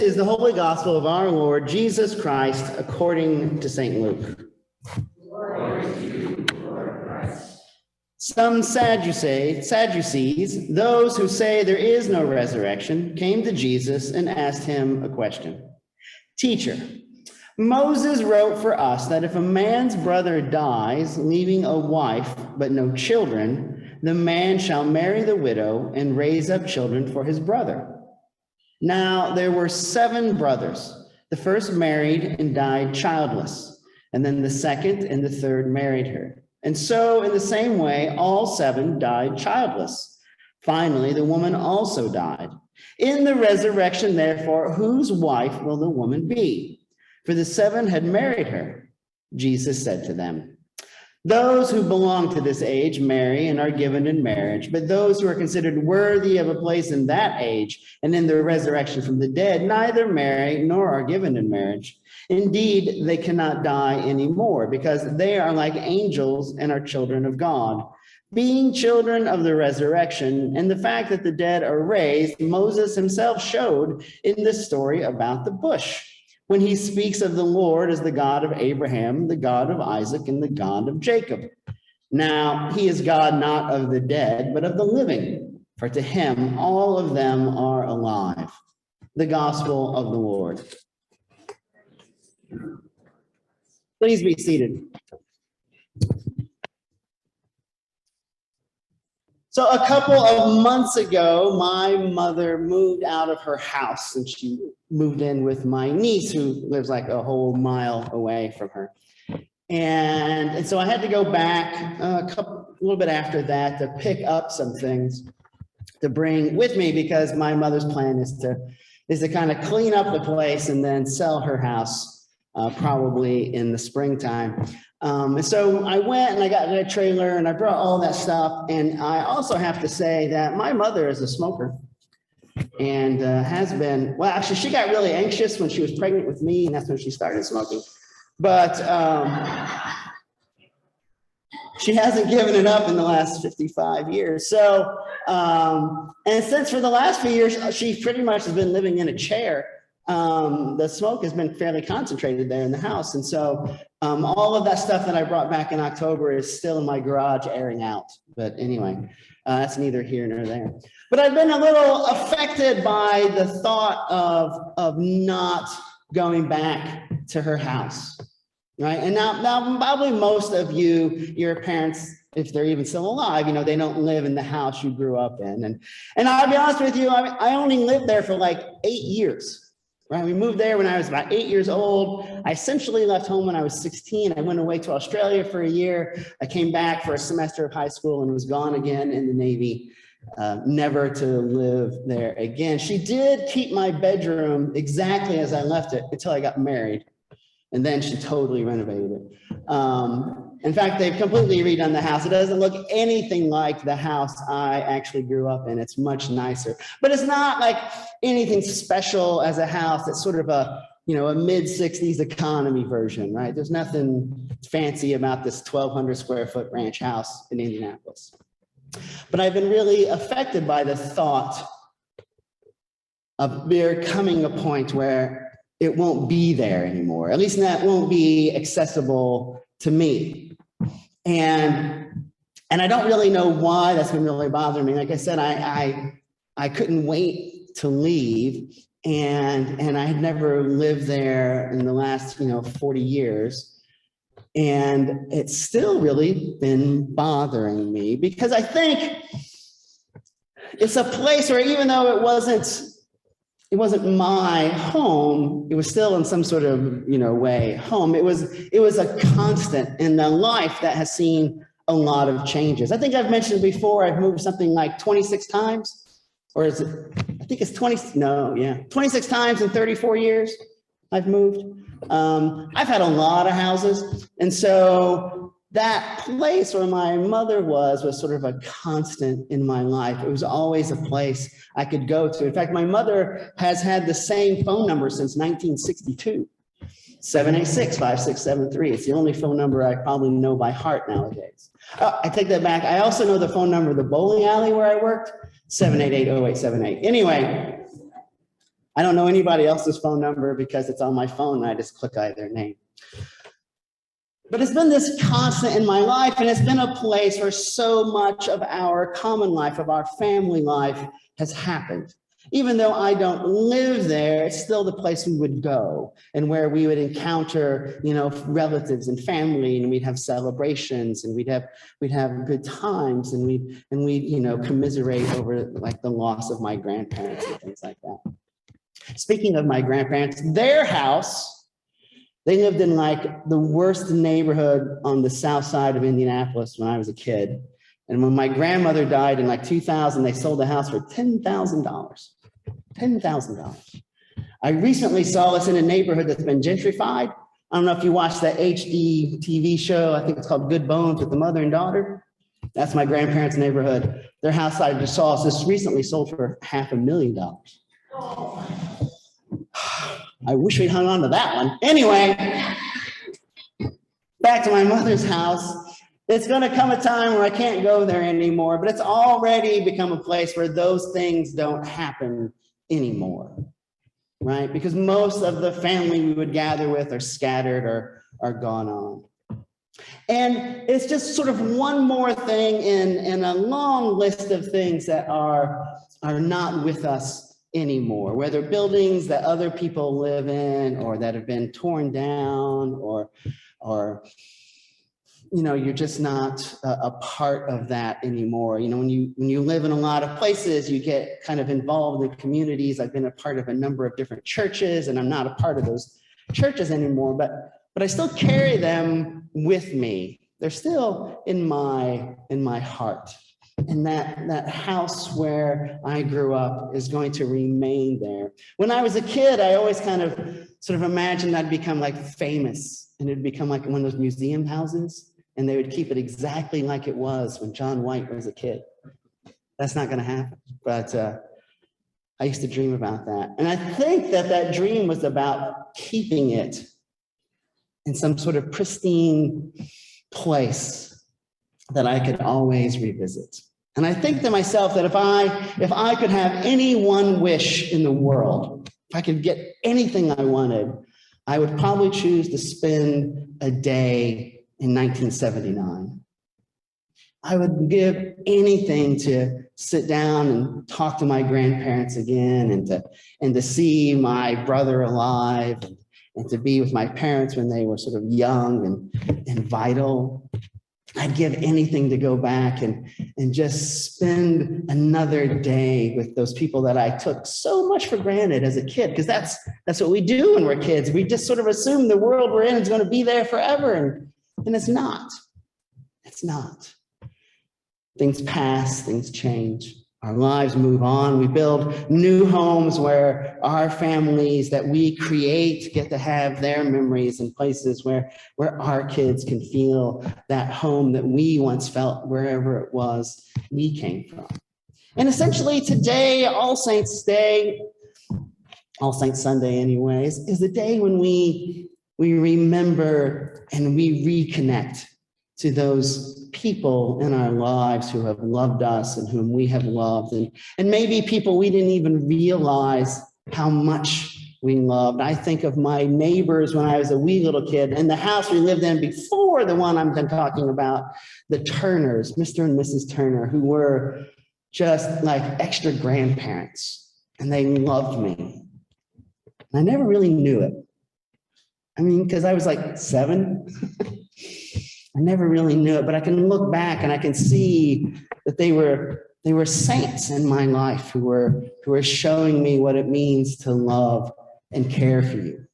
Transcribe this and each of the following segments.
is the Holy Gospel of our Lord Jesus Christ according to St. Luke. Some Sadducees, those who say there is no resurrection, came to Jesus and asked him a question. Teacher, Moses wrote for us that if a man's brother dies, leaving a wife but no children, the man shall marry the widow and raise up children for his brother. Now there were 7 brothers. The first married and died childless, and then the second and the third married her. And so in the same way, all 7 died childless. Finally, the woman also died. In the resurrection, therefore, whose wife will the woman be? For the 7 had married her. Jesus said to them, those who belong to this age marry and are given in marriage, but those who are considered worthy of a place in that age and in the resurrection from the dead neither marry nor are given in marriage. Indeed, they cannot die anymore because they are like angels and are children of God. Being children of the resurrection and the fact that the dead are raised, Moses himself showed in the story about the bush, when he speaks of the Lord as the God of Abraham, the God of Isaac, and the God of Jacob. Now, he is God not of the dead, but of the living, for to him all of them are alive. The gospel of the Lord. Please be seated. So a couple of months ago, my mother moved out of her house and she moved in with my niece who lives like a whole mile away from her. And so I had to go back a little bit after that to pick up some things to bring with me because my mother's plan is to kind of clean up the place and then sell her house probably in the springtime. And so I went and I got in a trailer and I brought all that stuff. And I also have to say that my mother is a smoker and has been, well, actually she got really anxious when she was pregnant with me and that's when she started smoking. But she hasn't given it up in the last 55 years. So, and since for the last few years, she pretty much has been living in a chair. The smoke has been fairly concentrated there in the house. And so all of that stuff that I brought back in October is still in my garage airing out. But anyway, that's neither here nor there. But I've been a little affected by the thought of not going back to her house, right? And now probably most of you, your parents, if they're even still alive, you know, they don't live in the house you grew up in. And I'll be honest with you, I only lived there for like 8 years. Right, we moved there when I was about 8 years old. I essentially left home when I was 16. I went away to Australia for a year. I came back for a semester of high school and was gone again in the Navy, never to live there again. She did keep my bedroom exactly as I left it until I got married. And then she totally renovated it. In fact, they've completely redone the house. It doesn't look anything like the house I actually grew up in. It's much nicer, but it's not like anything special as a house. It's sort of a mid-60s economy version, right? There's nothing fancy about this 1,200 square foot ranch house in Indianapolis. But I've been really affected by the thought of there coming a point where it won't be there anymore. At least that won't be accessible to me. And I don't really know why that's been really bothering me. Like I said, I couldn't wait to leave, and I had never lived there in the last 40 years. And it's still really been bothering me because I think it's a place where even though it wasn't my home, it was still in some sort of, way home. It was a constant in a life that has seen a lot of changes. I think I've mentioned before, I've moved something like 26 times, or is it, I think it's 26 times in 34 years I've moved. I've had a lot of houses. And so that place where my mother was sort of a constant in my life. It was always a place I could go to. In fact, my mother has had the same phone number since 1962, 786-5673. It's the only phone number I probably know by heart nowadays. Oh, I take that back. I also know the phone number of the bowling alley where I worked, 788-0878. Anyway, I don't know anybody else's phone number because it's on my phone and I just click either name. But it's been this constant in my life, and it's been a place where so much of our common life, of our family life has happened. Even though I don't live there, it's still the place we would go and where we would encounter, relatives and family, and we'd have celebrations and we'd have good times, and we'd commiserate over like the loss of my grandparents and things like that. Speaking of my grandparents, their house, they lived in like the worst neighborhood on the south side of Indianapolis when I was a kid. And when my grandmother died in like 2000, they sold the house for $10,000. $10,000. I recently saw this in a neighborhood that's been gentrified. I don't know if you watched that HD TV show. I think it's called Good Bones with the mother and daughter. That's my grandparents' neighborhood. Their house I just saw just recently sold for $500,000. I wish we'd hung on to that one. Anyway, back to my mother's house. It's going to come a time where I can't go there anymore, but it's already become a place where those things don't happen anymore, right? Because most of the family we would gather with are scattered or are gone on. And it's just sort of one more thing in a long list of things that are not with us anymore, whether buildings that other people live in or that have been torn down or you're just not a part of that anymore. When you live in a lot of places, you get kind of involved in communities. I've been a part of a number of different churches, and I'm not a part of those churches anymore, but I still carry them with me. They're still in my heart. And that house where I grew up is going to remain there. When I was a kid, I always kind of sort of imagined I'd become like famous, and it'd become like one of those museum houses, and they would keep it exactly like it was when John White was a kid. That's not going to happen. But I used to dream about that. And I think that dream was about keeping it in some sort of pristine place that I could always revisit. And I think to myself that if I could have any one wish in the world, if I could get anything I wanted, I would probably choose to spend a day in 1979. I would give anything to sit down and talk to my grandparents again, and to see my brother alive, and to be with my parents when they were sort of young and vital. I'd give anything to go back and just spend another day with those people that I took so much for granted as a kid, because that's what we do when we're kids. We just sort of assume the world we're in is going to be there forever, and it's not. It's not. Things pass, things change. Our lives move on. We build new homes where our families that we create get to have their memories, in places where our kids can feel that home that we once felt wherever it was we came from. And essentially today, All Saints Day, All Saints Sunday anyways, is the day when we remember and we reconnect to those people in our lives who have loved us and whom we have loved, and maybe people we didn't even realize how much we loved. I think of my neighbors when I was a wee little kid, and the house we lived in before the one I'm talking about, the Turners, Mr. and Mrs. Turner, who were just like extra grandparents, and they loved me. I never really knew it. I mean, because I was like 7. I never really knew it, but I can look back and I can see that they were saints in my life who were showing me what it means to love and care for you.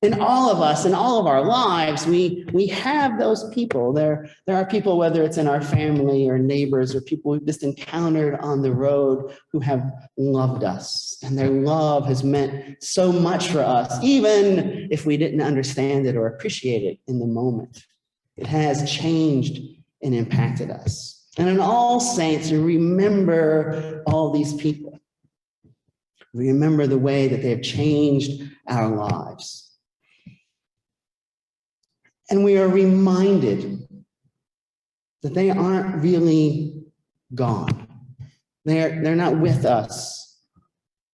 In all of us, in all of our lives, we have those people. There are people, whether it's in our family or neighbors or people we've just encountered on the road, who have loved us, and their love has meant so much for us, even if we didn't understand it or appreciate it in the moment. It has changed and impacted us. And in All Saints, we remember all these people. We remember the way that they have changed our lives. And we are reminded that they aren't really gone. They're not with us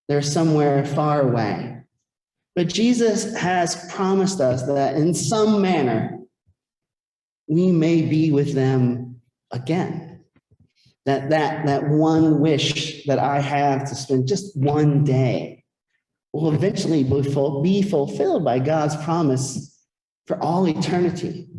They're somewhere far away. But Jesus has promised us that in some manner, we may be with them again. That one wish that I have to spend just one day will eventually be fulfilled by God's promise for all eternity.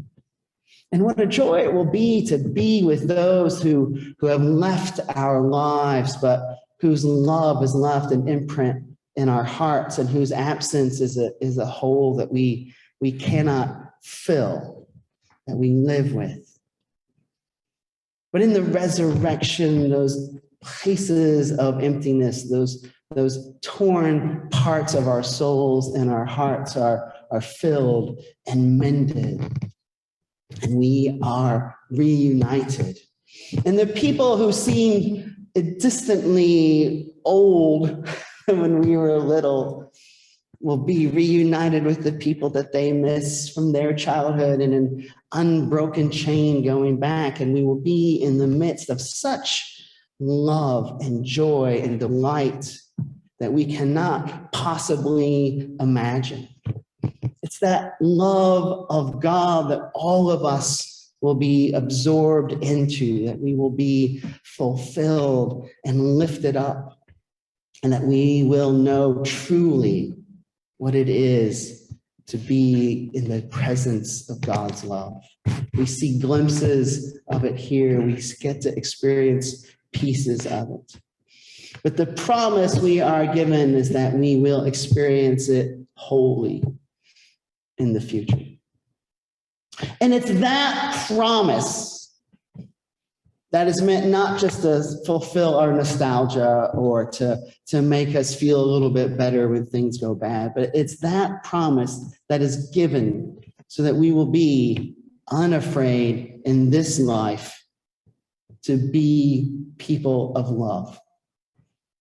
And what a joy it will be to be with those who have left our lives, but whose love has left an imprint in our hearts and whose absence is a hole that we cannot fill, that we live with. But in the resurrection, those places of emptiness, those torn parts of our souls and our hearts are filled and mended. And we are reunited. And the people who seemed distantly old when we were little will be reunited with the people that they miss from their childhood in an unbroken chain going back. And we will be in the midst of such love and joy and delight that we cannot possibly imagine. It's that love of God that all of us will be absorbed into, that we will be fulfilled and lifted up, and that we will know truly what it is to be in the presence of God's love. We see glimpses of it here. We get to experience pieces of it. But the promise we are given is that we will experience it wholly in the future. And it's that promise that is meant not just to fulfill our nostalgia or to make us feel a little bit better when things go bad, but it's that promise that is given so that we will be unafraid in this life to be people of love.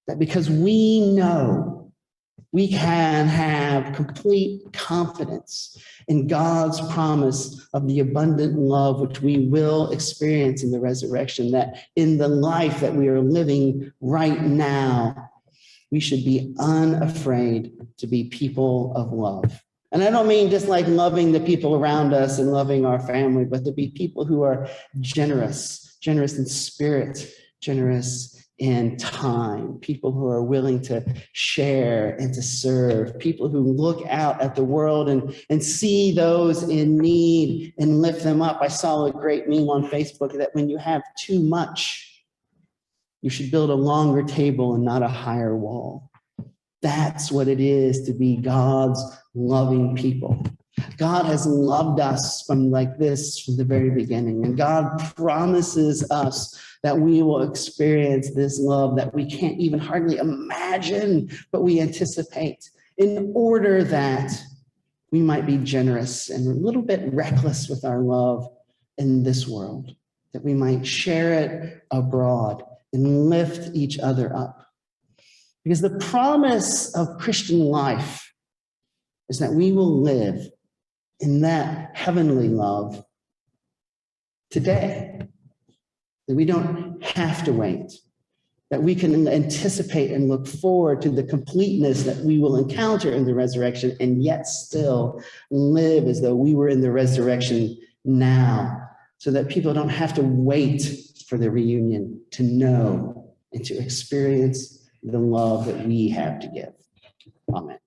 That because we know we can have complete confidence in God's promise of the abundant love which we will experience in the resurrection, that in the life that we are living right now, we should be unafraid to be people of love. And I don't mean just like loving the people around us and loving our family, but to be people who are generous in spirit, generous in time, people who are willing to share and to serve, people who look out at the world and see those in need and lift them up. I saw a great meme on Facebook that when you have too much, you should build a longer table and not a higher wall. That's what it is to be God's loving people. God has loved us from the very beginning, and God promises us that we will experience this love that we can't even hardly imagine, but we anticipate, in order that we might be generous and a little bit reckless with our love in this world, that we might share it abroad and lift each other up. Because the promise of Christian life is that we will live in that heavenly love today, that we don't have to wait, that we can anticipate and look forward to the completeness that we will encounter in the resurrection, and yet still live as though we were in the resurrection now, so that people don't have to wait for the reunion to know and to experience the love that we have to give. Amen.